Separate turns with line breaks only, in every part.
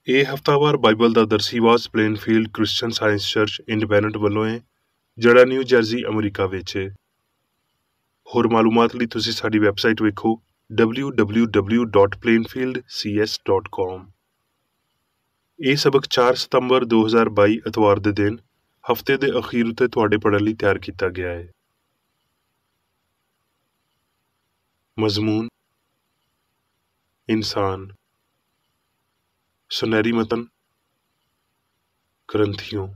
ਇਹ ਹਫ਼ਤਾਵਾਰ ਬਾਈਬਲ ਦਾ ਦਰਸੀ ਵਾਸ Plainfield Christian Science Church Independent ਵੱਲੋਂ ਹੈ, ਜਿਹੜਾ ਨਿਊ ਜਰਸੀ ਅਮਰੀਕਾ ਵਿੱਚ ਹੈ। ਹੋਰ ਮਾਲੂਮਾਤ ਲਈ ਤੁਸੀਂ ਸਾਡੀ ਵੈਬਸਾਈਟ ਵੇਖੋ www.plainfieldcs.com। ਇਹ ਸਬਕ 4 ਸਤੰਬਰ 2022 ਐਤਵਾਰ ਦੇ ਦਿਨ ਹਫ਼ਤੇ ਦੇ ਅਖੀਰ ਉੱਤੇ ਤੁਹਾਡੇ ਪੜ੍ਹਨ ਲਈ ਤਿਆਰ ਕੀਤਾ ਗਿਆ ਹੈ। ਮਜ਼ਮੂਨ ਇਨਸਾਨ ਸੁਨਹਿਰੀ ਮਤਨ ਗ੍ਰੰਥੀਓ।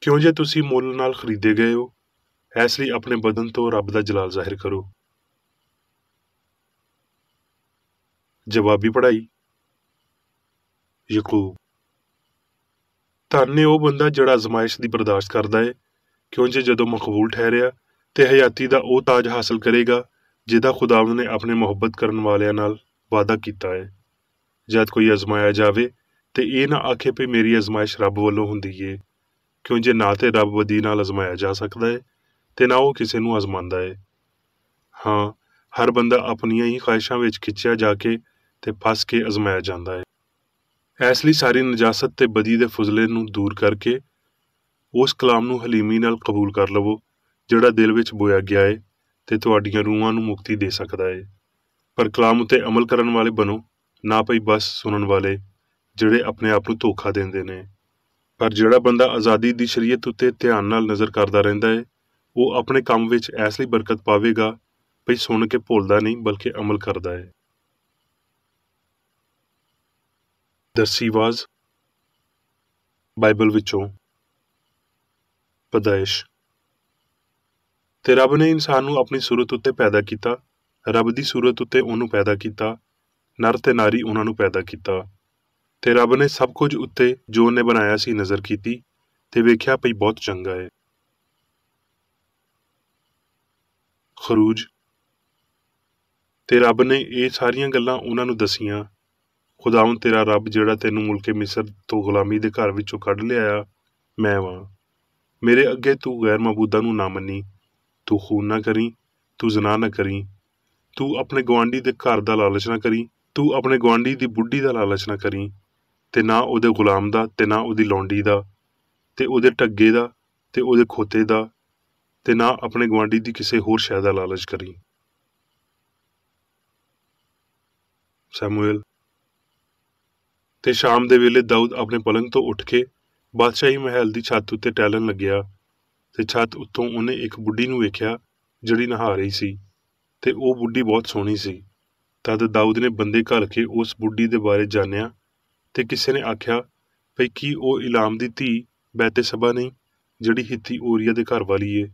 ਕਿਉਂ ਜੇ ਤੁਸੀਂ ਮੁੱਲ ਨਾਲ ਖਰੀਦੇ ਗਏ ਹੋ, ਇਸ ਲਈ ਆਪਣੇ ਬਦਨ ਤੋਂ ਰੱਬ ਦਾ ਜਲਾਲ ਜ਼ਾਹਿਰ ਕਰੋ। ਜਵਾਬੀ ਪੜ੍ਹਾਈ। ਯਕੂਬ। ਧੰਨ ਹੈ ਉਹ ਬੰਦਾ ਜਿਹੜਾ ਅਜ਼ਮਾਇਸ਼ ਦੀ ਬਰਦਾਸ਼ਤ ਕਰਦਾ ਹੈ, ਕਿਉਂਜੇ ਜਦੋਂ ਮਕਬੂਲ ਠਹਿਰਿਆ ਤੇ ਹਯਾਤੀ ਦਾ ਉਹ ਤਾਜ ਹਾਸਲ ਕਰੇਗਾ ਜਿਹਦਾ ਖੁਦਾਵੰਦ ਨੇ ਆਪਣੇ ਮੁਹੱਬਤ ਕਰਨ ਵਾਲਿਆਂ ਨਾਲ ਵਾਅਦਾ ਕੀਤਾ ਹੈ। ਜਦ ਕੋਈ ਅਜ਼ਮਾਇਆ ਜਾਵੇ ਤੇ ਇਹ ਨਾ ਆਖੇ ਵੀ ਮੇਰੀ ਅਜ਼ਮਾਇਸ਼ ਰੱਬ ਵੱਲੋਂ ਹੁੰਦੀ ਏ, ਕਿਉਂਜੇ ਨਾ ਤੇ ਰੱਬ ਬਦੀ ਨਾਲ ਅਜ਼ਮਾਇਆ ਜਾ ਸਕਦਾ ਹੈ ਤੇ ਨਾ ਉਹ ਕਿਸੇ ਨੂੰ ਅਜ਼ਮਾਉਂਦਾ ਹੈ। ਹਾਂ, ਹਰ ਬੰਦਾ ਆਪਣੀਆਂ ਹੀ ਖਾਹਿਸ਼ਾਂ ਵਿੱਚ ਖਿੱਚਿਆ ਜਾ ਕੇ ਤੇ ਫਸ ਕੇ ਅਜ਼ਮਾਇਆ ਜਾਂਦਾ ਹੈ। ਇਸ ਲਈ ਸਾਰੀ ਨਜਾਸਤ ਤੇ ਬਦੀ ਦੇ ਫੁਜ਼ਲੇ ਨੂੰ ਦੂਰ ਕਰਕੇ ਉਸ ਕਲਾਮ ਨੂੰ ਹਲੀਮੀ ਨਾਲ ਕਬੂਲ ਕਰ ਲਵੋ ਜਿਹੜਾ ਦਿਲ ਵਿੱਚ ਬੋਇਆ ਗਿਆ ਹੈ ਤੇ ਤੁਹਾਡੀਆਂ ਰੂਹਾਂ ਨੂੰ ਮੁਕਤੀ ਦੇ ਸਕਦਾ ਹੈ। ਪਰ ਕਲਾਮ ਉੱਤੇ ਅਮਲ ਕਰਨ ਵਾਲੇ ਬਣੋ, ਨਾ ਪਈ ਬਸ ਸੁਣਨ ਵਾਲੇ ਜਿਹੜੇ ਆਪਣੇ ਆਪ ਨੂੰ ਧੋਖਾ ਦਿੰਦੇ ਨੇ। ਪਰ ਜਿਹੜਾ ਬੰਦਾ ਆਜ਼ਾਦੀ ਦੀ ਸ਼ਰੀਅਤ ਉੱਤੇ ਧਿਆਨ ਨਾਲ ਨਜ਼ਰ ਕਰਦਾ ਰਹਿੰਦਾ ਹੈ, ਉਹ ਆਪਣੇ ਕੰਮ ਵਿੱਚ ਇਸ ਲਈ ਬਰਕਤ ਪਾਵੇਗਾ ਭਈ ਸੁਣ ਕੇ ਭੁੱਲਦਾ ਨਹੀਂ ਬਲਕਿ ਅਮਲ ਕਰਦਾ ਹੈ। ਦਰਸੀਵਾਜ਼ ਬਾਈਬਲ ਵਿੱਚੋਂ ਪਦਾਇਸ਼। ਤੇ ਰੱਬ ਨੇ ਇਨਸਾਨ ਨੂੰ ਆਪਣੀ ਸੂਰਤ ਉੱਤੇ ਪੈਦਾ ਕੀਤਾ, ਰੱਬ ਦੀ ਸੂਰਤ ਉੱਤੇ ਉਹਨੂੰ ਪੈਦਾ ਕੀਤਾ, ਨਰ ਤੇ ਨਾਰੀ ਉਹਨਾਂ ਨੂੰ ਪੈਦਾ ਕੀਤਾ। ਤੇ ਰੱਬ ਨੇ ਸਭ ਕੁਝ ਉੱਤੇ ਜੋ ਉਹਨੇ ਬਣਾਇਆ ਸੀ ਨਜ਼ਰ ਕੀਤੀ ਤੇ ਵੇਖਿਆ ਭਈ ਬਹੁਤ ਚੰਗਾ ਹੈ। ਖਰੂਜ। ਤੇ ਰੱਬ ਨੇ ਇਹ ਸਾਰੀਆਂ ਗੱਲਾਂ ਉਹਨਾਂ ਨੂੰ ਦਸੀਆਂ। ਖੁਦਾਵੰਦ ਤੇਰਾ ਰੱਬ ਜਿਹੜਾ ਤੈਨੂੰ ਮੁਲਕੇ ਮਿਸਰ ਤੋਂ ਗੁਲਾਮੀ ਦੇ ਘਰ ਵਿੱਚੋਂ ਕੱਢ ਲਿਆਇਆ, ਮੈਂ ਵਾਂ। ਮੇਰੇ ਅੱਗੇ ਤੂੰ ਗੈਰ ਮਬੂਦਾਂ ਨੂੰ ਨਾ ਮੰਨੀ, ਤੂੰ ਖੂਨ ਨਾ ਕਰੀ, ਤੂੰ ਜ਼ਨਾ ਨਾ ਕਰੀ, ਤੂੰ ਆਪਣੇ ਗੁਆਂਢੀ ਦੇ ਘਰ ਦਾ ਲਾਲਚ ਨਾ ਕਰੀ, ਤੂੰ ਆਪਣੇ ਗੁਆਂਢੀ ਦੀ ਬੁੱਢੀ ਦਾ ਲਾਲਚ ਨਾ ਕਰੀ, ਤੇ ਨਾ ਉਹਦੇ ਗੁਲਾਮ ਦਾ ਤੇ ਨਾ ਉਹਦੀ ਲੌਂਡੀ ਦਾ ਤੇ ਉਹਦੇ ਟੱਗੇ ਦਾ ਤੇ ਉਹਦੇ ਖੋਤੇ ਦਾ ਤੇ ਨਾ ਆਪਣੇ ਗੁਆਂਢੀ ਦੀ ਕਿਸੇ ਹੋਰ ਸ਼ੈ ਦਾ ਲਾਲਚ ਕਰੀ। ਸੈਮੂਅਲ। ਤੇ ਸ਼ਾਮ ਦੇ ਵੇਲੇ ਦਾਊਦ ਆਪਣੇ ਪਲੰਗ ਤੋਂ ਉੱਠ ਕੇ ਬਾਦਸ਼ਾਹੀ ਮਹਿਲ ਦੀ ਛੱਤ ਉੱਤੇ ਟਹਿਲਣ ਲੱਗਿਆ ਤੇ ਛੱਤ ਉੱਤੋਂ ਉਹਨੇ ਇੱਕ ਬੁੱਢੀ ਨੂੰ ਵੇਖਿਆ ਜਿਹੜੀ ਨਹਾ ਰਹੀ ਸੀ ਤੇ ਉਹ ਬੁੱਢੀ ਬਹੁਤ ਸੋਹਣੀ ਸੀ। ਤਦ ਦਾਊਦ ਨੇ ਬੰਦੇ ਘੱਲ ਕੇ ਉਸ ਬੁੱਢੀ ਦੇ ਬਾਰੇ ਜਾਣਿਆ ਤੇ ਕਿਸੇ ਨੇ ਆਖਿਆ ਭਈ ਕੀ ਉਹ ਇਲਾਮ ਦੀ ਧੀ ਬੈਤਸ਼ਬਾ ਨਹੀਂ ਜਿਹੜੀ ਹਿੱਤੀ ਊਰੀਆ ਦੇ ਘਰ ਵਾਲੀ ਏ।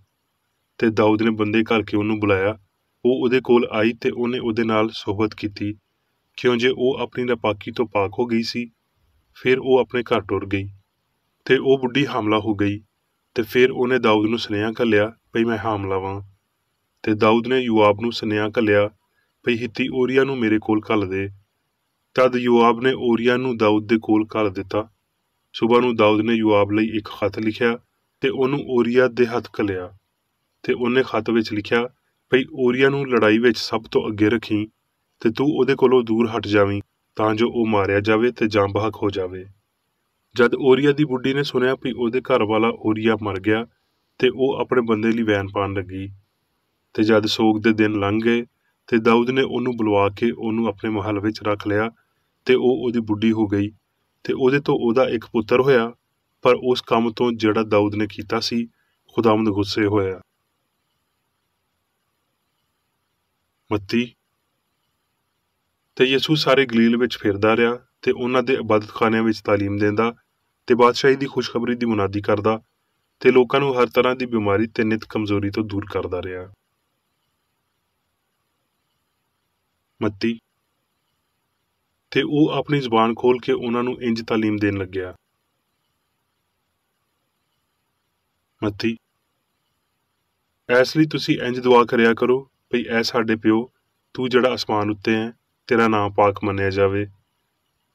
ਤੇ ਦਾਊਦ ਨੇ ਬੰਦੇ ਘੱਲ ਕੇ ਉਹਨੂੰ ਬੁਲਾਇਆ। ਉਹ ਉਹਦੇ ਕੋਲ ਆਈ ਤੇ ਉਹਨੇ ਉਹਦੇ ਨਾਲ ਸੋਹਬਤ ਕੀਤੀ, ਕਿਉਂ ਜੇ ਉਹ ਆਪਣੀ ਨਾਪਾਕੀ ਤੋਂ ਪਾਕ ਹੋ ਗਈ ਸੀ। ਫਿਰ ਉਹ ਆਪਣੇ ਘਰ ਟੁਰ ਗਈ ਤੇ ਉਹ ਬੁੱਢੀ ਹਾਮਲਾ ਹੋ ਗਈ ਤੇ ਫਿਰ ਉਹਨੇ ਦਾਊਦ ਨੂੰ ਸੁਨੇਹਾ ਘੱਲਿਆ ਭਈ ਮੈਂ ਹਾਮਲਾ ਵਾਂ। ਤੇ ਦਾਊਦ ਨੇ ਯੂਆਬ ਨੂੰ ਸੁਨੇਹਾ ਘੱਲਿਆ ਭਈ ਹਿੱਤੀ ਊਰੀਆ ਨੂੰ ਮੇਰੇ ਕੋਲ ਘੱਲ ਦੇ। ਤਦ ਯੂਆਬ ਨੇ ਊਰੀਆ ਨੂੰ ਦਾਊਦ ਦੇ ਕੋਲ ਘੱਲ ਦਿੱਤਾ। ਸੁਬਾਹ ਨੂੰ ਦਾਊਦ ਨੇ ਯੂਆਬ ਲਈ ਇੱਕ ਖੱਤ ਲਿਖਿਆ ਤੇ ਉਹਨੂੰ ਊਰੀਆ ਦੇ ਹੱਥ ਘੱਲਿਆ। ਤੇ ਉਹਨੇ ਖੱਤ ਵਿੱਚ ਲਿਖਿਆ ਭਈ ਊਰੀਆ ਨੂੰ ਲੜਾਈ ਵਿੱਚ ਸਭ ਤੋਂ ਅੱਗੇ ਰੱਖੀ ਤੇ ਤੂੰ ਉਹਦੇ ਕੋਲੋਂ ਦੂਰ ਹਟ ਜਾਵੀਂ ਤਾਂ ਜੋ ਉਹ ਮਾਰਿਆ ਜਾਵੇ ਤੇ ਜਾਂ ਬਹਕ ਹੋ ਜਾਵੇ। ਜਦ ਊਰੀਆ ਦੀ ਬੁੱਢੀ ਨੇ ਸੁਣਿਆ ਵੀ ਉਹਦੇ ਘਰ ਵਾਲਾ ਊਰੀਆ ਮਰ ਗਿਆ ਤੇ ਉਹ ਆਪਣੇ ਬੰਦੇ ਲਈ ਵੈਨ ਪਾਉਣ ਲੱਗੀ। ਤੇ ਜਦ ਸੋਗ ਦੇ ਦਿਨ ਲੰਘ ਗਏ ਤੇ ਦਾਊਦ ਨੇ ਉਹਨੂੰ ਬੁਲਵਾ ਕੇ ਉਹਨੂੰ ਆਪਣੇ ਮਹੱਲ ਵਿੱਚ ਰੱਖ ਲਿਆ ਤੇ ਉਹ ਉਹਦੀ ਬੁੱਢੀ ਹੋ ਗਈ ਤੇ ਉਹਦੇ ਤੋਂ ਉਹਦਾ ਇੱਕ ਪੁੱਤਰ ਹੋਇਆ। ਪਰ ਉਸ ਕੰਮ ਤੋਂ ਜਿਹੜਾ ਦਾਊਦ ਨੇ ਕੀਤਾ ਸੀ ਖੁਦਾਵੰਦ ਗੁੱਸੇ ਹੋਇਆ। ਮੱਤੀ। ਤੇ ਯਿਸੂ ਸਾਰੇ ਗਲੀਲ ਵਿੱਚ ਫਿਰਦਾ ਰਿਹਾ ਤੇ ਉਹਨਾਂ ਦੇ ਇਬਾਦਤਖਾਨਿਆਂ ਵਿੱਚ ਤਾਲੀਮ ਦਿੰਦਾ ਤੇ ਬਾਦਸ਼ਾਹੀ ਦੀ ਖੁਸ਼ਖਬਰੀ ਦੀ ਮੁਨਾਦੀ ਕਰਦਾ ਤੇ ਲੋਕਾਂ ਨੂੰ ਹਰ ਤਰ੍ਹਾਂ ਦੀ ਬਿਮਾਰੀ ਤੇ ਨਿਤ ਕਮਜ਼ੋਰੀ ਤੋਂ ਦੂਰ ਕਰਦਾ ਰਿਹਾ। ਮੱਤੀ। ਤੇ ਉਹ ਆਪਣੀ ਜ਼ੁਬਾਨ ਖੋਲ ਕੇ ਉਹਨਾਂ ਨੂੰ ਇੰਜ ਤਾਲੀਮ ਦੇਣ ਲੱਗਿਆ। ਮੱਤੀ। ਇਸ ਲਈ ਤੁਸੀਂ ਇੰਜ ਦੁਆ ਕਰਿਆ ਕਰੋ ਭਈ ਐ ਸਾਡੇ ਪਿਓ, ਤੂੰ ਜਿਹੜਾ ਅਸਮਾਨ ਉੱਤੇ ਹੈ, ਤੇਰਾ ਨਾਮ ਪਾਕ ਮੰਨਿਆ ਜਾਵੇ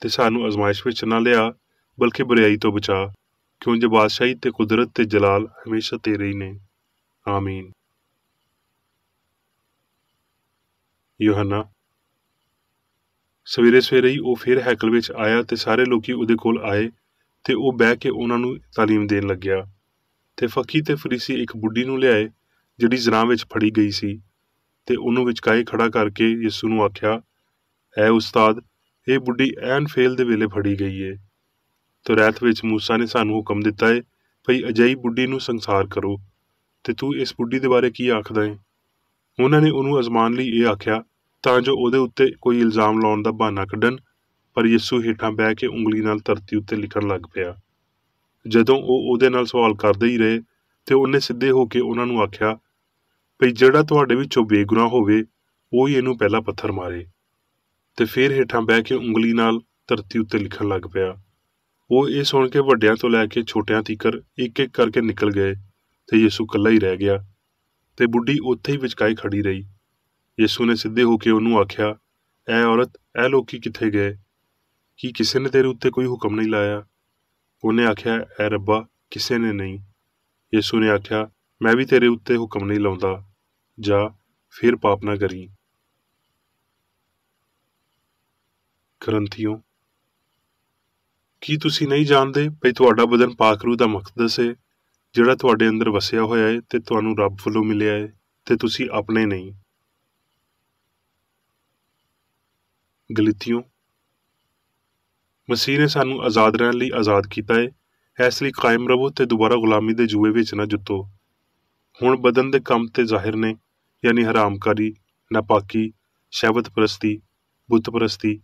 ਤੇ ਸਾਨੂੰ ਅਜ਼ਮਾਇਸ਼ ਵਿੱਚ ਨਾ ਲਿਆ ਬਲਕਿ ਬੁਰਿਆਈ ਤੋਂ ਬਚਾ, ਕਿਉਂ ਜੇ ਬਾਦਸ਼ਾਹੀ ਤੇ ਕੁਦਰਤ ਤੇ ਜਲਾਲ ਹਮੇਸ਼ਾ ਤੇਰੇ ਹੀ ਨੇ। ਆਮੀਨ। ਯੋਹੰਨਾ ਸਵੇਰੇ ਸਵੇਰੇ ਹੀ ਉਹ ਫਿਰ ਹੈਕਲ ਵਿੱਚ ਆਇਆ ਤੇ ਸਾਰੇ ਲੋਕੀ ਉਹਦੇ ਕੋਲ ਆਏ ਤੇ ਉਹ ਬਹਿ ਕੇ ਉਹਨਾਂ ਨੂੰ ਤਾਲੀਮ ਦੇਣ ਲੱਗਿਆ। ਤੇ ਫੱਕੀ ਤੇ ਫਰੀਸੀ ਇੱਕ ਬੁੱਢੀ ਨੂੰ ਲਿਆਏ ਜਿਹੜੀ ਜ਼ਨਾਹ ਵਿੱਚ ਫੜੀ ਗਈ ਸੀ ਤੇ ਉਹਨੂੰ ਵਿਚਕਾਏ ਖੜਾ ਕਰਕੇ ਯਿਸੂ ਨੂੰ ਆਖਿਆ, ਐ ਉਸਤਾਦ, ਇਹ ਬੁੱਢੀ ਐਨ ਫੇਲ ਦੇ ਵੇਲੇ ਫੜੀ ਗਈ ਏ। ਤੋਰੈਤ ਵਿੱਚ ਮੂਸਾ ਨੇ ਸਾਨੂੰ ਹੁਕਮ ਦਿੱਤਾ ਏ ਭਈ ਅਜਿਹੀ ਬੁੱਢੀ ਨੂੰ ਸੰਸਾਰ ਕਰੋ, ਤੇ ਤੂੰ ਇਸ ਬੁੱਢੀ ਦੇ ਬਾਰੇ ਕੀ ਆਖਦਾ ਏ? ਉਹਨਾਂ ਨੇ ਉਹਨੂੰ ਅਜ਼ਮਾਉਣ ਲਈ ਇਹ ਆਖਿਆ ਤਾਂ ਜੋ ਉਹਦੇ ਉੱਤੇ ਕੋਈ ਇਲਜ਼ਾਮ ਲਾਉਣ ਦਾ ਬਹਾਨਾ ਕੱਢਣ, ਪਰ ਯਿਸੂ ਹੇਠਾਂ ਬਹਿ ਕੇ ਉਂਗਲੀ ਨਾਲ ਧਰਤੀ ਉੱਤੇ ਲਿਖਣ ਲੱਗ ਪਿਆ। ਜਦੋਂ ਉਹ ਉਹਦੇ ਨਾਲ ਸਵਾਲ ਕਰਦੇ ਹੀ ਰਹੇ ਤੇ ਉਹਨੇ ਸਿੱਧੇ ਹੋ ਕੇ ਉਹਨਾਂ ਨੂੰ ਆਖਿਆ ਭਈ ਜਿਹੜਾ ਤੁਹਾਡੇ ਵਿੱਚੋਂ ਬੇਗੁਨਾਹ ਹੋਵੇ ਉਹ ਹੀ ਇਹਨੂੰ ਪਹਿਲਾ ਪੱਥਰ ਮਾਰੇ। ਤੇ ਫਿਰ ਹੇਠਾਂ ਬਹਿ ਕੇ ਉਂਗਲੀ ਨਾਲ ਧਰਤੀ ਉੱਤੇ ਲਿਖਣ ਲੱਗ ਪਿਆ। ਉਹ ਇਹ ਸੁਣ ਕੇ ਵੱਡਿਆਂ ਤੋਂ ਲੈ ਕੇ ਛੋਟਿਆਂ ਤੀਕਰ ਇੱਕ ਇੱਕ ਕਰਕੇ ਨਿਕਲ ਗਏ ਤੇ ਯਿਸੂ ਇਕੱਲਾ ਹੀ ਰਹਿ ਗਿਆ ਤੇ ਬੁੱਢੀ ਉੱਥੇ ਹੀ ਵਿਚਕਾਏ ਖੜੀ ਰਹੀ। ਯਿਸੂ ਨੇ ਸਿੱਧੇ ਹੋ ਕੇ ਉਹਨੂੰ ਆਖਿਆ, ਐ ਔਰਤ, ਇਹ ਲੋਕੀ ਕਿੱਥੇ ਗਏ? ਕੀ ਕਿਸੇ ਨੇ ਤੇਰੇ ਉੱਤੇ ਕੋਈ ਹੁਕਮ ਨਹੀਂ ਲਾਇਆ? ਉਹਨੇ ਆਖਿਆ, ਐ ਰੱਬਾ, ਕਿਸੇ ਨੇ ਨਹੀਂ। ਯਿਸੂ ਨੇ ਆਖਿਆ, ਮੈਂ ਵੀ ਤੇਰੇ ਉੱਤੇ ਹੁਕਮ ਨਹੀਂ ਲਾਉਂਦਾ, ਜਾ ਫਿਰ ਪਾਪ ਨਾ ਕਰੀ। ਗ੍ਰੰਥੀਓ, ਕੀ ਤੁਸੀਂ ਨਹੀਂ ਜਾਣਦੇ ਭਈ ਤੁਹਾਡਾ ਬਦਨ ਪਾਕ ਰੂਹ ਦਾ ਮਕਦਸ ਹੈ ਜਿਹੜਾ ਤੁਹਾਡੇ ਅੰਦਰ ਵਸਿਆ ਹੋਇਆ ਹੈ ਤੇ ਤੁਹਾਨੂੰ ਰੱਬ ਵੱਲੋਂ ਮਿਲਿਆ ਹੈ ਤੇ ਤੁਸੀਂ ਆਪਣੇ ਨਹੀਂ। ਗਲੀਤੀਓ, ਮਸੀਹ ਨੇ ਸਾਨੂੰ ਆਜ਼ਾਦ ਰਹਿਣ ਲਈ ਆਜ਼ਾਦ ਕੀਤਾ ਹੈ। ਇਸ ਲਈ ਕਾਇਮ ਰਹੋ ਤੇ ਦੁਬਾਰਾ ਗੁਲਾਮੀ ਦੇ ਜੂਏ ਵਿੱਚ ਨਾ ਜੁੱਤੋ। ਹੁਣ ਬਦਨ ਦੇ ਕੰਮ ਤੇ ਜ਼ਾਹਿਰ ਨੇ, ਯਾਨੀ ਹਰਾਮਕਾਰੀ, ਨਾਪਾਕੀ, ਸ਼ਹਿਵਤ ਪ੍ਰਸਤੀ, ਬੁੱਤ ਪ੍ਰਸਤੀ,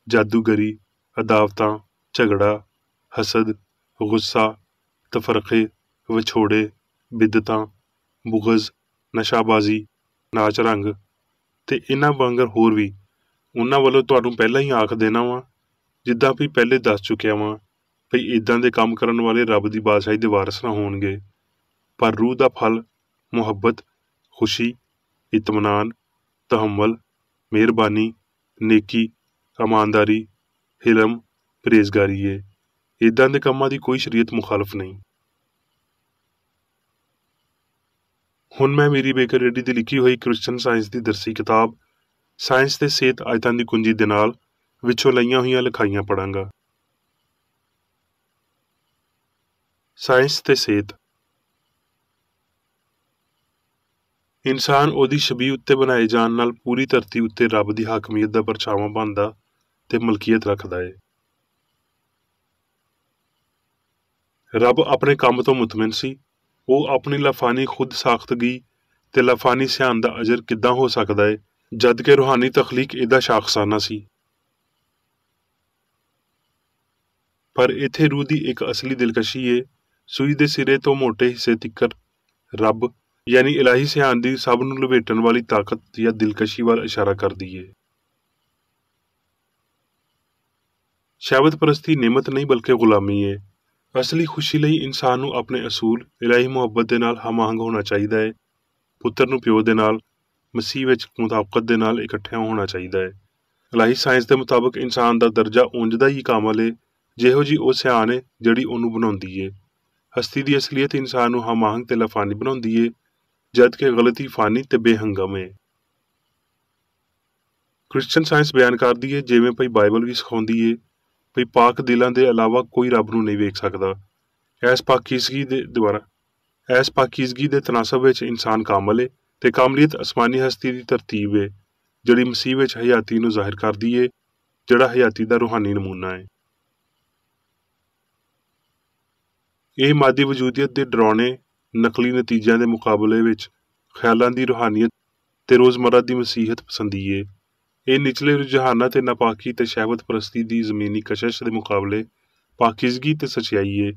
ਜਾਦੂਗਰੀ, ਅਦਾਵਤਾਂ, ਝਗੜਾ, ਹਸਦ, ਗੁੱਸਾ, ਤਫਰਕੇ, ਵਿਛੋੜੇ, ਬਿਦਤਾਂ, ਬੁਗਜ਼, ਨਸ਼ਾਬਾਜ਼ੀ, ਨਾਚ ਰੰਗ ਤੇ ਇਹਨਾਂ ਵਾਂਗਰ ਹੋਰ ਵੀ। ਉਹਨਾਂ ਵੱਲੋਂ ਤੁਹਾਨੂੰ ਪਹਿਲਾਂ ਹੀ ਆਖ ਦੇਣਾ ਵਾਂ, ਜਿੱਦਾਂ ਵੀ ਪਹਿਲੇ ਦੱਸ ਚੁੱਕਿਆ ਵਾਂ, ਭਈ ਇੱਦਾਂ ਦੇ ਕੰਮ ਕਰਨ ਵਾਲੇ ਰੱਬ ਦੀ ਬਾਦਸ਼ਾਹੀ ਦੇ ਵਾਰਸ ਨਾ ਹੋਣਗੇ। ਪਰ ਰੂਹ ਦਾ ਫਲ ਮੁਹੱਬਤ, ਖੁਸ਼ੀ, ਇਤਮਨਾਨ, ਤਹੰਮਲ, ਮਿਹਰਬਾਨੀ, ਨੇਕੀ, ਇਮਾਨਦਾਰੀ, ਹਿਲਮ, ਪਰਹੇਜ਼ਗਾਰੀ ਏ। ਇੱਦਾਂ ਦੇ ਕੰਮਾਂ ਦੀ ਕੋਈ ਸ਼ਰੀਅਤ ਮੁਖਾਲਫ ਨਹੀਂ। ਹੁਣ ਮੈਂ ਮੇਰੀ ਬੇਕਰ ਰੈਡੀ ਦੀ ਲਿਖੀ ਹੋਈ ਕ੍ਰਿਸਚਨ ਸਾਇੰਸ ਦੀ ਦਰਸੀ ਕਿਤਾਬ ਸਾਇੰਸ ਤੇ ਸਿਹਤ ਆਇਤਾਂ ਦੀ ਕੁੰਜੀ ਦੇ ਨਾਲ ਵਿੱਚੋਂ ਲਈਆਂ ਹੋਈਆਂ ਲਿਖਾਈਆਂ ਪੜਾਂਗਾ। ਸਾਇੰਸ ਤੇ ਸਿਹਤ। ਇਨਸਾਨ ਉਹਦੀ ਛਬੀ ਉੱਤੇ ਬਣਾਏ ਜਾਣ ਨਾਲ ਪੂਰੀ ਧਰਤੀ ਉੱਤੇ ਰੱਬ ਦੀ ਹਾਕਮੀਅਤ ਦਾ ਪਰਛਾਵਾਂ ਬਣਦਾ ਤੇ ਮਲਕੀਅਤ ਰੱਖਦਾ ਏ। ਰੱਬ ਆਪਣੇ ਕੰਮ ਤੋਂ ਮੁਤਮਿਨ ਸੀ। ਉਹ ਆਪਣੀ ਲਾਫਾਨੀ ਖੁਦ ਸਾਖਤਗੀ ਤੇ ਲਾਫਾਨੀ ਸਿਆਣ ਦਾ ਅਜਰ ਕਿੱਦਾਂ ਹੋ ਸਕਦਾ ਏ ਜਦ ਕਿ ਰੂਹਾਨੀ ਤਖਲੀਕ ਇਹਦਾ ਸ਼ਾਖਸਾਨਾ ਸੀ। ਪਰ ਇੱਥੇ ਰੂਹ ਦੀ ਇੱਕ ਅਸਲੀ ਦਿਲਕਸ਼ੀ ਏ। ਸੂਈ ਦੇ ਸਿਰੇ ਤੋਂ ਮੋਟੇ ਹਿੱਸੇ ਤਿੱਕਰ ਰੱਬ ਯਾਨੀ ਇਲਾਹੀ ਸਿਆਣ ਦੀ ਸਭ ਨੂੰ ਲਪੇਟਣ ਵਾਲੀ ਤਾਕਤ ਜਾਂ ਦਿਲਕਸ਼ੀ ਵੱਲ ਇਸ਼ਾਰਾ ਕਰਦੀ ਏ। ਸ਼ਹਿਵਤ ਪ੍ਰਸਤੀ ਨਿਮਤ ਨਹੀਂ ਬਲਕਿ ਗੁਲਾਮੀ ਏ। ਅਸਲੀ ਖੁਸ਼ੀ ਲਈ ਇਨਸਾਨ ਨੂੰ ਆਪਣੇ ਅਸੂਲ ਇਲਾਹੀ ਮੁਹੱਬਤ ਦੇ ਨਾਲ ਹਮਾਹੰਗ ਹੋਣਾ ਚਾਹੀਦਾ ਹੈ। ਪੁੱਤਰ ਨੂੰ ਪਿਓ ਦੇ ਨਾਲ ਮਸੀਹ ਵਿੱਚ ਮੁਤਾਬਕਤ ਦੇ ਨਾਲ ਇਕੱਠਿਆਂ ਹੋਣਾ ਚਾਹੀਦਾ ਹੈ। ਇਲਾਹੀ ਸਾਇੰਸ ਦੇ ਮੁਤਾਬਕ ਇਨਸਾਨ ਦਾ ਦਰਜਾ ਉਂਝ ਦਾ ਹੀ ਕਾਮਲ ਏ ਜਿਹੋ ਜੀ ਉਹ ਸਿਆਣ ਏ ਜਿਹੜੀ ਉਹਨੂੰ ਬਣਾਉਂਦੀ ਏ। ਹਸਤੀ ਦੀ ਅਸਲੀਅਤ ਇਨਸਾਨ ਨੂੰ ਹਮਾਹੰਗ ਤੇ ਲਾਫਾਨੀ ਬਣਾਉਂਦੀ ਏ ਜਦ ਕਿ ਗਲਤੀ ਫਾਨੀ ਤੇ ਬੇਹੰਗਮ ਏ। ਕ੍ਰਿਸਚਨ ਸਾਇੰਸ ਬਿਆਨ ਕਰਦੀ ਏ ਜਿਵੇਂ ਭਈ ਬਾਈਬਲ ਵੀ ਸਿਖਾਉਂਦੀ ਏ ਭਈ ਪਾਕ ਦਿਲਾਂ ਦੇ ਇਲਾਵਾ ਕੋਈ ਰੱਬ ਨੂੰ ਨਹੀਂ ਵੇਖ ਸਕਦਾ। ਇਸ ਪਾਕੀਜ਼ਗੀ ਦੇ ਤਨਾਸਬ ਵਿੱਚ ਇਨਸਾਨ ਕਾਮਲ ਏ ਤੇ ਕਾਮਲੀਅਤ ਅਸਮਾਨੀ ਹਸਤੀ ਦੀ ਤਰਤੀਬ ਏ ਜਿਹੜੀ ਮਸੀਹ ਵਿੱਚ ਹਯਾਤੀ ਨੂੰ ਜ਼ਾਹਿਰ ਕਰਦੀ ਏ ਜਿਹੜਾ ਹਯਾਤੀ ਦਾ ਰੂਹਾਨੀ ਨਮੂਨਾ ਏ। ਇਹ ਮਾਦੀ ਵਜੂਦੀਅਤ ਦੇ ਡਰਾਉਣੇ ਨਕਲੀ ਨਤੀਜਿਆਂ ਦੇ ਮੁਕਾਬਲੇ ਵਿੱਚ ਖਿਆਲਾਂ ਦੀ ਰੂਹਾਨੀਅਤ ਤੇ ਰੋਜ਼ਮਰਾ ਦੀ ਮਸੀਹਤ ਪਸੰਦੀ ਏ। ਇਹ ਨਿਚਲੇ ਰੁਝਾਨਾਂ ਤੇ ਨਾਪਾਕੀ ਤੇ ਸ਼ਹਿਵਤ ਪ੍ਰਸਤੀ ਦੀ ਜ਼ਮੀਨੀ ਕਸ਼ਸ਼ ਦੇ ਮੁਕਾਬਲੇ ਪਾਕੀਜ਼ਗੀ ਤੇ ਸਚਾਈ ਏ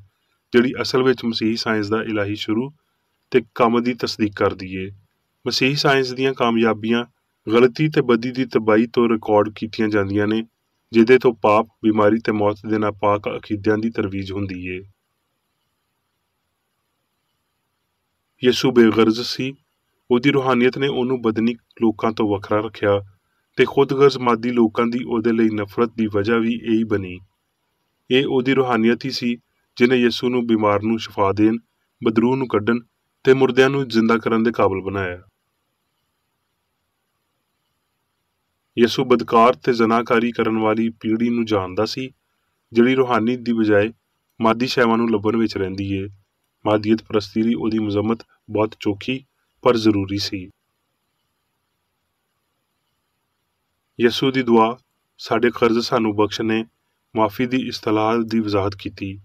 ਜਿਹੜੀ ਅਸਲ ਵਿੱਚ ਮਸੀਹੀ ਸਾਇੰਸ ਦਾ ਇਲਾਹੀ ਸ਼ੁਰੂ ਤੇ ਕੰਮ ਦੀ ਤਸਦੀਕ ਕਰਦੀ ਏ। ਮਸੀਹੀ ਸਾਇੰਸ ਦੀਆਂ ਕਾਮਯਾਬੀਆਂ ਗਲਤੀ ਤੇ ਬਦੀ ਦੀ ਤਬਾਹੀ ਤੋਂ ਰਿਕਾਰਡ ਕੀਤੀਆਂ ਜਾਂਦੀਆਂ ਨੇ ਜਿਹਦੇ ਤੋਂ ਪਾਪ, ਬਿਮਾਰੀ ਤੇ ਮੌਤ ਦੇ ਨਾਪਾਕ ਅਕੀਦਿਆਂ ਦੀ ਤਰਵੀਜ ਹੁੰਦੀ ਏ। ਯਿਸੂ ਬੇਗਰਜ਼ ਸੀ। ਉਹਦੀ ਰੂਹਾਨੀਅਤ ਨੇ ਉਹਨੂੰ ਬਦਨੀ ਲੋਕਾਂ ਤੋਂ ਵੱਖਰਾ ਰੱਖਿਆ ਤੇ ਖੁਦਗਰਜ਼ ਮਾਦੀ ਲੋਕਾਂ ਦੀ ਉਹਦੇ ਲਈ ਨਫ਼ਰਤ ਦੀ ਵਜ੍ਹਾ ਵੀ ਇਹੀ ਬਣੀ। ਇਹ ਉਹਦੀ ਰੂਹਾਨੀਅਤ ਹੀ ਸੀ ਜਿਹਨੇ ਯਿਸੂ ਨੂੰ ਬਿਮਾਰ ਨੂੰ ਸ਼ਿਫਾ ਦੇਣ, ਬਦਰੂਹ ਨੂੰ ਕੱਢਣ ਤੇ ਮੁਰਦਿਆਂ ਨੂੰ ਜ਼ਿੰਦਾ ਕਰਨ ਦੇ ਕਾਬਲ ਬਣਾਇਆ। ਯਿਸੂ ਬਦਕਾਰ ਤੇ ਜ਼ਨਾਕਾਰੀ ਕਰਨ ਵਾਲੀ ਪੀੜ੍ਹੀ ਨੂੰ ਜਾਣਦਾ ਸੀ, ਜਿਹੜੀ ਰੂਹਾਨੀ ਦੀ ਬਜਾਏ ਮਾਦੀ ਸ਼ੈਵਾਂ ਨੂੰ ਲੱਭਣ ਵਿੱਚ ਰਹਿੰਦੀ ਏ। ਮਾਦੀਅਤ ਪ੍ਰਸਤੀ ਲਈ ਉਹਦੀ ਮਜ਼ੰਮਤ ਬਹੁਤ ਚੋਖੀ ਪਰ ਜ਼ਰੂਰੀ ਸੀ। ਯਿਸੂ ਦੀ ਦੁਆ ਸਾਡੇ ਕਰਜ਼ ਸਾਨੂੰ ਬਖਸ਼ ਨੇ ਮਾਫੀ ਦੀ ਇਸਤਲਾਹ ਦੀ ਵਜ਼ਾਹਤ ਕੀਤੀ।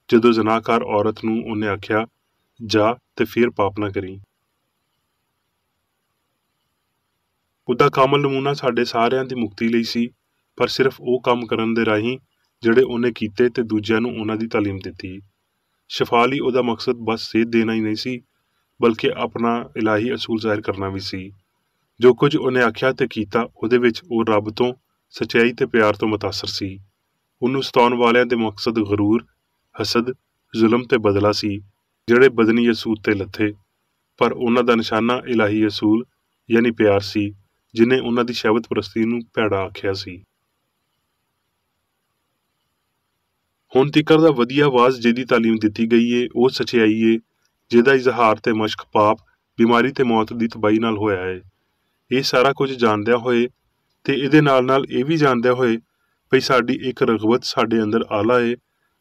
ਜਦੋਂ ਜ਼ਨਾਕਾਰ ਔਰਤ ਨੂੰ ਉਹਨੇ ਆਖਿਆ, ਜਾ ਤੇ ਫਿਰ ਪਾਪ ਨਾ ਕਰੀ। ਉਹਦਾ ਕਾਮਲ ਨਮੂਨਾ ਸਾਡੇ ਸਾਰਿਆਂ ਦੀ ਮੁਕਤੀ ਲਈ ਸੀ, ਪਰ ਸਿਰਫ ਉਹ ਕੰਮ ਕਰਨ ਦੇ ਰਾਹੀਂ ਜਿਹੜੇ ਉਹਨੇ ਕੀਤੇ ਤੇ ਦੂਜਿਆਂ ਨੂੰ ਉਹਨਾਂ ਦੀ ਤਾਲੀਮ ਦਿੱਤੀ। ਸ਼ਿਫਾ ਲਈ ਉਹਦਾ ਮਕਸਦ ਬਸ ਸੇਧ ਦੇਣਾ ਹੀ ਨਹੀਂ ਸੀ, ਬਲਕਿ ਆਪਣਾ ਇਲਾਹੀ ਅਸੂਲ ਜ਼ਾਹਿਰ ਕਰਨਾ ਵੀ ਸੀ। ਜੋ ਕੁਝ ਉਹਨੇ ਆਖਿਆ ਤੇ ਕੀਤਾ, ਉਹਦੇ ਵਿੱਚ ਉਹ ਰੱਬ ਤੋਂ, ਸੱਚਾਈ ਤੇ ਪਿਆਰ ਤੋਂ ਮੁਤਾਸਰ ਸੀ। ਉਹਨੂੰ ਸਤਾਉਣ ਵਾਲਿਆਂ ਦੇ ਮਕਸਦ ਗਰੂਰ, ਹਸਦ, ਜ਼ੁਲਮ ਤੇ ਬਦਲਾ ਸੀ, ਜਿਹੜੇ ਬਦਨੀ ਯਸੂਦ ਤੇ ਲੱਥੇ, ਪਰ ਉਹਨਾਂ ਦਾ ਨਿਸ਼ਾਨਾ ਇਲਾਹੀ ਅਸੂਲ ਯਾਨੀ ਪਿਆਰ ਸੀ, ਜਿਨੇ ਉਹਨਾਂ ਦੀ ਸ਼ਹਿਵਤ ਪ੍ਰਸਤੀ ਨੂੰ ਭੈੜਾ ਆਖਿਆ ਸੀ। ਹੁਣ ਤੀਕਰ ਦਾ ਵਧੀਆ ਆਵਾਜ਼ ਜਿਹਦੀ ਤਾਲੀਮ ਦਿੱਤੀ ਗਈ ਏ, ਉਹ ਸੱਚਾਈ ਏ, ਜਿਹਦਾ ਇਜ਼ਹਾਰ ਤੇ ਮਸ਼ਕ ਪਾਪ, ਬਿਮਾਰੀ ਤੇ ਮੌਤ ਦੀ ਤਬਾਹੀ ਨਾਲ ਹੋਇਆ ਏ। ਇਹ ਸਾਰਾ ਕੁਝ ਜਾਣਦਿਆਂ ਹੋਏ ਤੇ ਇਹਦੇ ਨਾਲ ਇਹ ਵੀ ਜਾਣਦਿਆਂ ਹੋਏ ਭਈ ਸਾਡੀ ਇੱਕ ਰਗਬਤ ਸਾਡੇ ਅੰਦਰ ਆਲਾ ਏ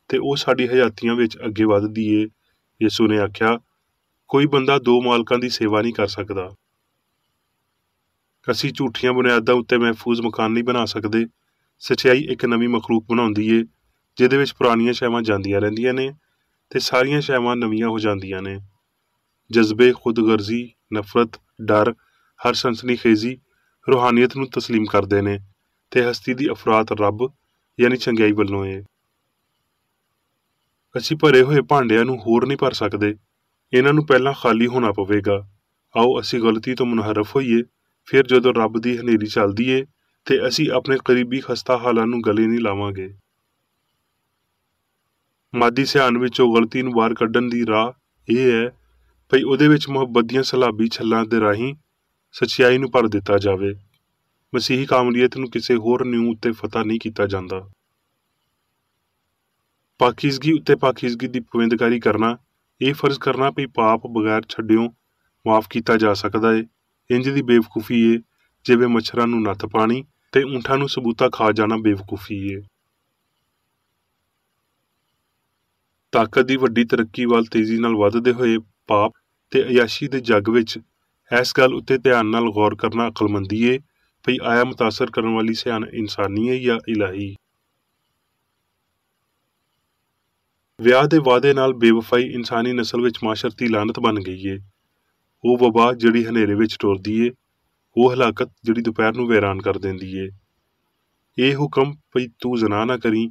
ਤੇ ਉਹ ਸਾਡੀ ਹਯਾਤੀਆਂ ਵਿੱਚ ਅੱਗੇ ਵੱਧਦੀ ਏ। ਯਿਸੂ ਨੇ ਆਖਿਆ, ਕੋਈ ਬੰਦਾ ਦੋ ਮਾਲਕਾਂ ਦੀ ਸੇਵਾ ਨਹੀਂ ਕਰ ਸਕਦਾ। ਅਸੀਂ ਝੂਠੀਆਂ ਬੁਨਿਆਦਾਂ ਉੱਤੇ ਮਹਿਫੂਜ਼ ਮਕਾਨ ਨਹੀਂ ਬਣਾ ਸਕਦੇ। ਸੱਚਾਈ ਇੱਕ ਨਵੀਂ ਮਖਲੂਕ ਬਣਾਉਂਦੀ ਏ, ਜਿਹਦੇ ਵਿੱਚ ਪੁਰਾਣੀਆਂ ਸ਼ੈਵਾਂ ਜਾਂਦੀਆਂ ਰਹਿੰਦੀਆਂ ਨੇ ਤੇ ਸਾਰੀਆਂ ਸ਼ੈਵਾਂ ਨਵੀਆਂ ਹੋ ਜਾਂਦੀਆਂ ਨੇ। ਜਜ਼ਬੇ, ਖੁਦਗਰਜ਼ੀ, ਨਫ਼ਰਤ, ਡਰ, ਹਰ ਸਨਸਨੀਖੇਜ਼ੀ ਰੂਹਾਨੀਅਤ ਨੂੰ ਤਸਲੀਮ ਕਰਦੇ ਨੇ ਤੇ ਹਸਤੀ ਦੀ ਅਫਰਾਤ ਰੱਬ ਯਾਨੀ ਚੰਗਿਆਈ ਵੱਲੋਂ ਏ। ਅਸੀਂ ਭਰੇ ਹੋਏ ਭਾਂਡਿਆਂ ਨੂੰ ਹੋਰ ਨਹੀਂ ਭਰ ਸਕਦੇ, ਇਹਨਾਂ ਨੂੰ ਪਹਿਲਾਂ ਖਾਲੀ ਹੋਣਾ ਪਵੇਗਾ। ਆਓ ਅਸੀਂ ਗਲਤੀ ਤੋਂ ਮੁਨਹਰਫ ਹੋਈਏ, ਫਿਰ ਜਦੋਂ ਰੱਬ ਦੀ ਹਨੇਰੀ ਚੱਲਦੀ ਏ ਤੇ ਅਸੀਂ ਆਪਣੇ ਕਰੀਬੀ ਖਸਤਾ ਹਾਲਾਂ ਨੂੰ ਗਲੇ ਨਹੀਂ ਲਾਵਾਂਗੇ। ਮਾਦੀ ਸਿਆਣ ਵਿੱਚੋਂ ਗਲਤੀ ਨੂੰ ਬਾਹਰ ਕੱਢਣ ਦੀ ਰਾਹ ਇਹ ਹੈ ਭਈ ਉਹਦੇ ਵਿੱਚ ਮੁਹੱਬਤ ਦੀਆਂ ਸਲਾਬੀ ਛੱਲਾਂ ਦੇ ਰਾਹੀਂ ਸੱਚਾਈ ਨੂੰ ਭਰ ਦਿੱਤਾ ਜਾਵੇ। ਮਸੀਹੀ ਕਾਮਲੀਅਤ ਨੂੰ ਕਿਸੇ ਹੋਰ ਨਿਊ ਉੱਤੇ ਫਤਹ ਨਹੀਂ ਕੀਤਾ ਜਾਂਦਾ। ਪਾਕੀਜ਼ਗੀ ਉੱਤੇ ਪਾਕੀਜ਼ਗੀ ਦੀ ਪਵਿੰਦਕਾਰੀ ਕਰਨਾ, ਇਹ ਫਰਜ਼ ਕਰਨਾ ਭਈ ਪਾਪ ਬਗੈਰ ਛੱਡਿਓ ਮਾਫ ਕੀਤਾ ਜਾ ਸਕਦਾ ਏ, ਇੰਜ ਦੀ ਬੇਵਕੂਫੀ ਏ ਜਿਵੇਂ ਮੱਛਰਾਂ ਨੂੰ ਨੱਥ ਪਾਣੀ ਤੇ ਊਂਠਾਂ ਨੂੰ ਸਬੂਤਾ ਖਾ ਜਾਣਾ ਬੇਵਕੂਫੀ ਏ। ਤਾਕਤ ਦੀ ਵੱਡੀ ਤਰੱਕੀ ਵੱਲ ਤੇਜ਼ੀ ਨਾਲ ਵੱਧਦੇ ਹੋਏ ਪਾਪ ਤੇ ਅਯਾਸ਼ੀ ਦੇ ਜੱਗ ਵਿੱਚ ਇਸ ਗੱਲ ਉੱਤੇ ਧਿਆਨ ਨਾਲ ਗੌਰ ਕਰਨਾ ਅਕਲਮੰਦੀ ਏ ਭਈ ਆਇਆ ਮੁਤਾਸਰ ਕਰਨ ਵਾਲੀ ਸਿਆਣ ਇਨਸਾਨੀ ਏ ਜਾਂ ਇਲਾਹੀ। ਵਿਆਹ ਦੇ ਵਾਅਦੇ ਨਾਲ ਬੇਵਫਾਈ ਇਨਸਾਨੀ ਨਸਲ ਵਿੱਚ ਮਾਸ਼ਰਤੀ ਲਾਨਤ ਬਣ ਗਈ ਏ। ਉਹ ਵਬਾ ਜਿਹੜੀ ਹਨੇਰੇ ਵਿੱਚ ਟੁਰਦੀ ਏ, ਉਹ ਹਲਾਕਤ ਜਿਹੜੀ ਦੁਪਹਿਰ ਨੂੰ ਵੈਰਾਨ ਕਰ ਦਿੰਦੀ ਏ। ਇਹ ਹੁਕਮ ਭਈ ਤੂੰ ਜ਼ਨਾ ਨਾ ਕਰੀ,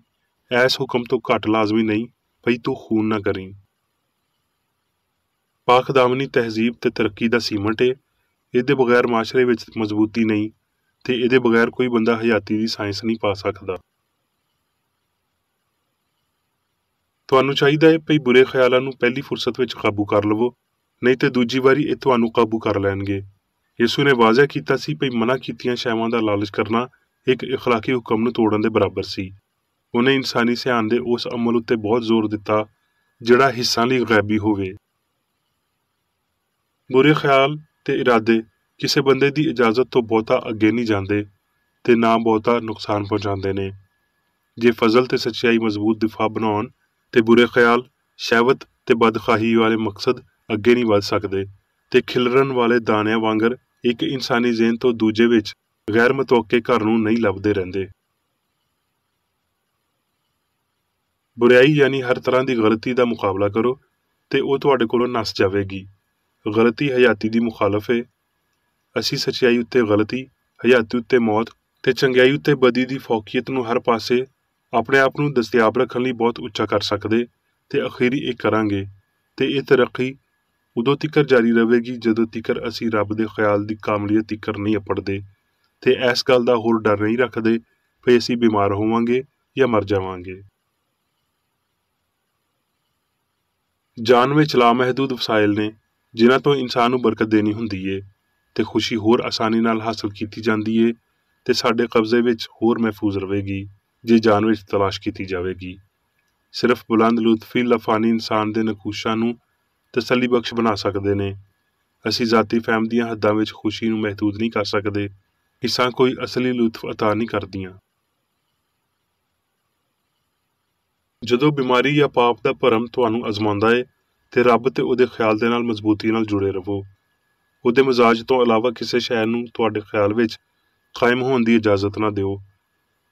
ਐਸ ਹੁਕਮ ਤੋਂ ਘੱਟ ਲਾਜ਼ਮੀ ਨਹੀਂ ਭਈ ਤੂੰ ਖੂਨ ਨਾ ਕਰੀ। ਪਾਕ ਦਾਮਨੀ ਤਹਿਜ਼ੀਬ ਤੇ ਤਰੱਕੀ ਦਾ ਸੀਮਟ ਏ, ਇਹਦੇ ਬਗੈਰ ਮਾਸ਼ਰੇ ਵਿੱਚ ਮਜ਼ਬੂਤੀ ਨਹੀਂ ਤੇ ਇਹਦੇ ਬਗੈਰ ਕੋਈ ਬੰਦਾ ਹਯਾਤੀ ਦੀ ਸਾਇੰਸ ਨਹੀਂ ਪਾ ਸਕਦਾ। ਤੁਹਾਨੂੰ ਚਾਹੀਦਾ ਹੈ ਭਈ ਬੁਰੇ ਖਿਆਲਾਂ ਨੂੰ ਪਹਿਲੀ ਫੁਰਸਤ ਵਿੱਚ ਕਾਬੂ ਕਰ ਲਵੋ, ਨਹੀਂ ਤੇ ਦੂਜੀ ਵਾਰੀ ਇਹ ਤੁਹਾਨੂੰ ਕਾਬੂ ਕਰ ਲੈਣਗੇ। ਯਿਸੂ ਨੇ ਵਾਜ਼ਿਹ ਕੀਤਾ ਸੀ ਭਈ ਮਨਾ ਕੀਤੀਆਂ ਸ਼ੈਵਾਂ ਦਾ ਲਾਲਚ ਕਰਨਾ ਇੱਕ ਇਖਲਾਕੀ ਹੁਕਮ ਨੂੰ ਤੋੜਨ ਦੇ ਬਰਾਬਰ ਸੀ। ਉਹਨੇ ਇਨਸਾਨੀ ਸਿਆਣ ਦੇ ਉਸ ਅਮਲ ਉੱਤੇ ਬਹੁਤ ਜ਼ੋਰ ਦਿੱਤਾ ਜਿਹੜਾ ਹਿੱਸਾਂ ਲਈ ਗੈਬੀ ਹੋਵੇ। ਬੁਰੇ ਖਿਆਲ ਤੇ ਇਰਾਦੇ ਕਿਸੇ ਬੰਦੇ ਦੀ ਇਜਾਜ਼ਤ ਤੋਂ ਬਹੁਤਾ ਅੱਗੇ ਨਹੀਂ ਜਾਂਦੇ ਤੇ ਨਾ ਬਹੁਤਾ ਨੁਕਸਾਨ ਪਹੁੰਚਾਉਂਦੇ ਨੇ। ਜੇ ਫਜ਼ਲ ਤੇ ਸੱਚਾਈ ਮਜ਼ਬੂਤ ਦਿਫਾ ਬਣਾਉਣ ਤੇ ਬੁਰੇ ਖਿਆਲ, ਸ਼ਹਿਵਤ ਤੇ ਬਦਖਾਹੀ ਵਾਲੇ ਮਕਸਦ ਅੱਗੇ ਨਹੀਂ ਵੱਧ ਸਕਦੇ ਤੇ ਖਿਲਰਨ ਵਾਲੇ ਦਾਣਿਆਂ ਵਾਂਗਰ ਇੱਕ ਇਨਸਾਨੀ ਜ਼ਿਹਨ ਤੋਂ ਦੂਜੇ ਵਿੱਚ ਗੈਰ ਮੁਤਵੱਕੇ ਘਰ ਨੂੰ ਨਹੀਂ ਲੱਭਦੇ ਰਹਿੰਦੇ। ਬੁਰਾਈ ਯਾਨੀ ਹਰ ਤਰ੍ਹਾਂ ਦੀ ਗਲਤੀ ਦਾ ਮੁਕਾਬਲਾ ਕਰੋ ਤੇ ਉਹ ਤੁਹਾਡੇ ਕੋਲੋਂ ਨਸ ਜਾਵੇਗੀ। ਗਲਤੀ ਹਯਾਤੀ ਦੀ ਮੁਖਾਲਫ ਏ। ਅਸੀਂ ਸੱਚਾਈ ਉੱਤੇ ਗਲਤੀ, ਹਯਾਤੀ ਉੱਤੇ ਮੌਤ ਤੇ ਚੰਗਿਆਈ ਉੱਤੇ ਬਦੀ ਦੀ ਫੌਕੀਅਤ ਨੂੰ ਹਰ ਪਾਸੇ ਆਪਣੇ ਆਪ ਨੂੰ ਦਸਤਿਆਬ ਰੱਖਣ ਲਈ ਬਹੁਤ ਉੱਚਾ ਕਰ ਸਕਦੇ ਤੇ ਅਖੀਰੀ ਇਹ ਕਰਾਂਗੇ ਤੇ ਇਹ ਤਰੱਕੀ ਉਦੋਂ ਤੀਕਰ ਜਾਰੀ ਰਹੇਗੀ ਜਦੋਂ ਤੀਕਰ ਅਸੀਂ ਰੱਬ ਦੇ ਖਿਆਲ ਦੀ ਕਾਮਲੀਅਤ ਤੀਕਰ ਨਹੀਂ ਅਪੜਦੇ ਤੇ ਇਸ ਗੱਲ ਦਾ ਹੋਰ ਡਰ ਨਹੀਂ ਰੱਖਦੇ ਕਿ ਅਸੀਂ ਬਿਮਾਰ ਹੋਵਾਂਗੇ ਜਾਂ ਮਰ ਜਾਵਾਂਗੇ। ਜਾਨ ਵਿੱਚ ਲਾਮਹਿਦੂਦ ਵਸਾਇਲ ਨੇ ਜਿਨ੍ਹਾਂ ਤੋਂ ਇਨਸਾਨ ਨੂੰ ਬਰਕਤ ਦੇਣੀ ਹੁੰਦੀ ਏ ਤੇ ਖੁਸ਼ੀ ਹੋਰ ਆਸਾਨੀ ਨਾਲ ਹਾਸਲ ਕੀਤੀ ਜਾਂਦੀ ਏ ਤੇ ਸਾਡੇ ਕਬਜ਼ੇ ਵਿੱਚ ਹੋਰ ਮਹਿਫੂਜ਼ ਰਹੇਗੀ ਜੇ ਜਾਨ ਵਿੱਚ ਤਲਾਸ਼ ਕੀਤੀ ਜਾਵੇਗੀ। ਸਿਰਫ ਬੁਲੰਦ ਲੁਤਫੀ ਲਫਾਨੀ ਇਨਸਾਨ ਦੇ ਨਕੂਸ਼ਾਂ ਨੂੰ ਤਸੱਲੀ ਬਖਸ਼ ਬਣਾ ਸਕਦੇ ਨੇ। ਅਸੀਂ ਜ਼ਾਤੀ ਫਹਿਮ ਦੀਆਂ ਹੱਦਾਂ ਵਿੱਚ ਖੁਸ਼ੀ ਨੂੰ ਮਹਿਦੂਦ ਨਹੀਂ ਕਰ ਸਕਦੇ हिस्सा कोई असली लुत्फ अता नहीं करदियां। ਜਦੋਂ ਬਿਮਾਰੀ ਜਾਂ ਪਾਪ ਦਾ ਭਰਮ ਤੁਹਾਨੂੰ ਅਜ਼ਮਾਉਂਦਾ ਹੈ ਤੇ ਰੱਬ ਤੇ ਉਹਦੇ ਖਿਆਲ ਦੇ ਨਾਲ ਮਜ਼ਬੂਤੀ ਨਾਲ ਜੁੜੇ ਰਹੋ। ਉਹਦੇ ਮਜ਼ਾਜ ਤੋਂ ਇਲਾਵਾ ਕਿਸੇ ਸ਼ੈ ਨੂੰ ਤੁਹਾਡੇ ਖਿਆਲ ਵਿੱਚ ਕਾਇਮ ਹੋਣ ਦੀ ਇਜਾਜ਼ਤ ਨਾ ਦਿਓ।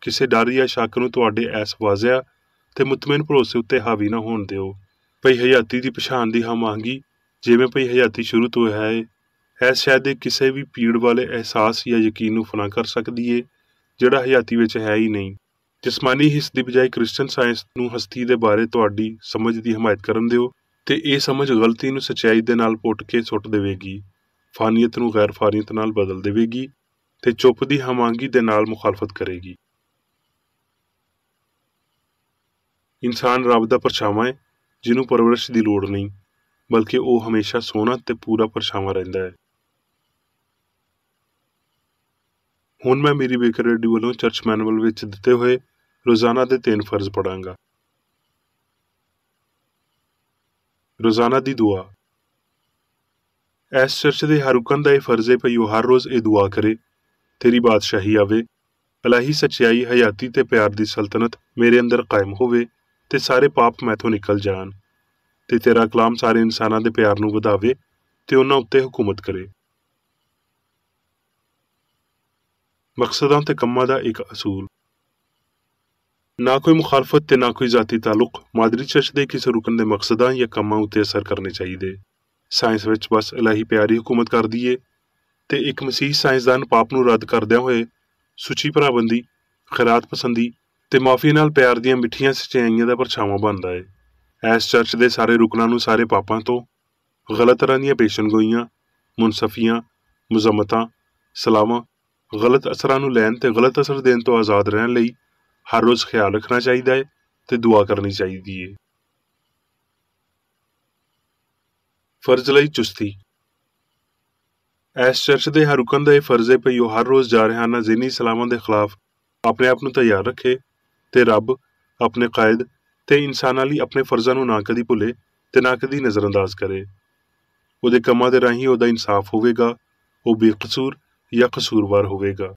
ਕਿਸੇ ਡਰ ਜਾਂ ਸ਼ੱਕ ਨੂੰ ਤੁਹਾਡੇ ਐਸ ਵਾਜ਼ਿਆ ਤੇ ਮੁਤਮਿਨ ਭਰੋਸੇ ਉੱਤੇ ਹਾਵੀ ਨਾ ਹੋਣ ਦਿਓ। ਭਈ ਹਯਾਤੀ ਦੀ ਪਛਾਣ ਦੀ ਹਮਾਂਗੀ ਜਿਵੇਂ ਭਈ ਹਯਾਤੀ ਸ਼ੁਰੂ ਤੋਂ ਹੈ ਐਸ ਸ਼ੈ ਦੇ ਕਿਸੇ ਵੀ ਪੀੜ ਵਾਲੇ ਅਹਿਸਾਸ ਜਾਂ ਯਕੀਨ ਨੂੰ ਫਨਾ ਕਰ ਸਕਦੀ ਏ ਜਿਹੜਾ ਹਯਾਤੀ ਵਿੱਚ ਹੈ ਹੀ ਨਹੀਂ। ਜਿਸਮਾਨੀ ਹਿੱਸ ਦੀ ਬਜਾਏ ਕ੍ਰਿਸਚਨ ਸਾਇੰਸ ਨੂੰ ਹਸਤੀ ਦੇ ਬਾਰੇ ਤੁਹਾਡੀ ਸਮਝ ਦੀ ਹਮਾਇਤ ਕਰਨ ਦਿਓ ਤੇ ਇਹ ਸਮਝ ਗਲਤੀ ਨੂੰ ਸੱਚਾਈ ਦੇ ਨਾਲ ਪੁੱਟ ਕੇ ਸੁੱਟ ਦੇਵੇਗੀ, ਫਾਨੀਅਤ ਨੂੰ ਗੈਰ ਫਾਨੀਅਤ ਨਾਲ ਬਦਲ ਦੇਵੇਗੀ ਤੇ ਚੁੱਪ ਦੀ ਹਮਾਂਗੀ ਦੇ ਨਾਲ ਮੁਖਾਲਫਤ ਕਰੇਗੀ। ਇਨਸਾਨ ਰੱਬ ਦਾ ਪਰਛਾਵਾਂ ਹੈ ਜਿਹਨੂੰ ਪਰਵਰਿਸ਼ ਦੀ ਲੋੜ ਨਹੀਂ, ਬਲਕਿ ਉਹ ਹਮੇਸ਼ਾ ਸੋਹਣਾ ਤੇ ਪੂਰਾ ਪਰਛਾਵਾਂ ਰਹਿੰਦਾ ਹੈ। ਹੁਣ ਮੈਂ ਮੇਰੀ ਬੇਕਰ ਰੇਡੀਓ ਵੱਲੋਂ ਚਰਚ ਮੈਨੂਅਲ ਵਿੱਚ ਦਿੱਤੇ ਹੋਏ ਰੋਜ਼ਾਨਾ ਦੇ 3 ਫਰਜ਼ ਪੜਾਂਗਾ। ਰੋਜ਼ਾਨਾ ਦੀ ਦੁਆ। ਇਸ ਚਰਚ ਦੇ ਹਰ ਰੁਕਨ ਦਾ ਇਹ ਫਰਜ਼ ਹੈ ਭਈ ਉਹ ਹਰ ਰੋਜ਼ ਇਹ ਦੁਆ ਕਰੇ, ਤੇਰੀ ਬਾਦਸ਼ਾਹੀ ਆਵੇ, ਇਲਾਹੀ ਸੱਚਾਈ, ਹਯਾਤੀ ਤੇ ਪਿਆਰ ਦੀ ਸਲਤਨਤ ਮੇਰੇ ਅੰਦਰ ਕਾਇਮ ਹੋਵੇ ਤੇ ਸਾਰੇ ਪਾਪ ਮੈਥੋਂ ਨਿਕਲ ਜਾਣ ਤੇ ਤੇਰਾ ਕਲਾਮ ਸਾਰੇ ਇਨਸਾਨਾਂ ਦੇ ਪਿਆਰ ਨੂੰ ਵਧਾਵੇ ਤੇ ਉਹਨਾਂ ਉੱਤੇ ਹਕੂਮਤ ਕਰੇ। ਮਕਸਦਾਂ ਤੇ ਕੰਮਾਂ ਦਾ ਇੱਕ ਅਸੂਲ। ਨਾ ਕੋਈ ਮੁਖਾਲਫਤ ਤੇ ਨਾ ਕੋਈ ਜ਼ਾਤੀ ਤਾਲੁਕ ਮਾਦਰੀ ਚਰਚ ਦੇ ਕਿਸੇ ਰੁਕਨ ਦੇ ਮਕਸਦਾਂ ਜਾਂ ਕੰਮਾਂ ਉੱਤੇ ਅਸਰ ਕਰਨੇ ਚਾਹੀਦੇ। ਸਾਇੰਸ ਵਿੱਚ ਬਸ ਇਲਾਹੀ ਪਿਆਰੀ ਹਕੂਮਤ ਕਰਦੀ ਏ ਤੇ ਇੱਕ ਮਸੀਹ ਸਾਇੰਸਦਾਨ ਪਾਪ ਨੂੰ ਰੱਦ ਕਰਦਿਆਂ ਹੋਏ ਸੁੱਚੀ ਭਰਾਬੰਦੀ, ਖੈਰਾਤ ਪਸੰਦੀ ਤੇ ਮਾਫੀ ਨਾਲ ਪਿਆਰ ਦੀਆਂ ਮਿੱਠੀਆਂ ਸਚਾਈਆਂ ਦਾ ਪਰਛਾਵਾਂ ਬਣਦਾ ਹੈ। ਇਸ ਚਰਚ ਦੇ ਸਾਰੇ ਰੁਕਨਾਂ ਨੂੰ ਸਾਰੇ ਪਾਪਾਂ ਤੋਂ, ਗਲਤ ਤਰ੍ਹਾਂ ਦੀਆਂ ਪੇਸ਼ਨਗੋਈਆਂ, ਮੁਨਸਫੀਆਂ, ਮੁਜ਼ਮਤਾਂ, ਸਲਾਵਾਂ, ਗਲਤ ਅਸਰਾਂ ਨੂੰ ਲੈਣ ਤੇ ਗਲਤ ਅਸਰ ਦੇਣ ਤੋਂ ਆਜ਼ਾਦ ਰਹਿਣ ਲਈ ਹਰ ਰੋਜ਼ ਖਿਆਲ ਰੱਖਣਾ ਚਾਹੀਦਾ ਹੈ ਤੇ ਦੁਆ ਕਰਨੀ ਚਾਹੀਦੀ ਹੈ। ਫਰਜ਼ ਲਈ ਚੁਸਤੀ। ਇਸ ਚਰਚ ਦੇ ਹਰ ਰੁਕਨ ਦਾ ਇਹ ਫਰਜ਼ ਹੈ ਭਈ ਉਹ ਹਰ ਰੋਜ਼ ਜਾਰਹਾਨਾ ਜ਼ਿਹਨੀ ਸਲਾਮਾਂ ਦੇ ਖਿਲਾਫ ਆਪਣੇ ਆਪ ਨੂੰ ਤਿਆਰ ਰੱਖੇ ਤੇ ਰੱਬ, ਆਪਣੇ ਕਾਇਦ ਤੇ ਇਨਸਾਨਾਂ ਲਈ ਆਪਣੇ ਫਰਜ਼ਾਂ ਨੂੰ ਨਾ ਕਦੀ ਭੁੱਲੇ ਤੇ ਨਾ ਕਦੀ ਨਜ਼ਰਅੰਦਾਜ਼ ਕਰੇ। ਉਹਦੇ ਕੰਮਾਂ ਦੇ ਰਾਹੀਂ ਉਹਦਾ ਇਨਸਾਫ ਹੋਵੇਗਾ, ਉਹ ਬੇਕਸੂਰ ਜਾਂ ਕਸੂਰਵਾਰ ਹੋਵੇਗਾ।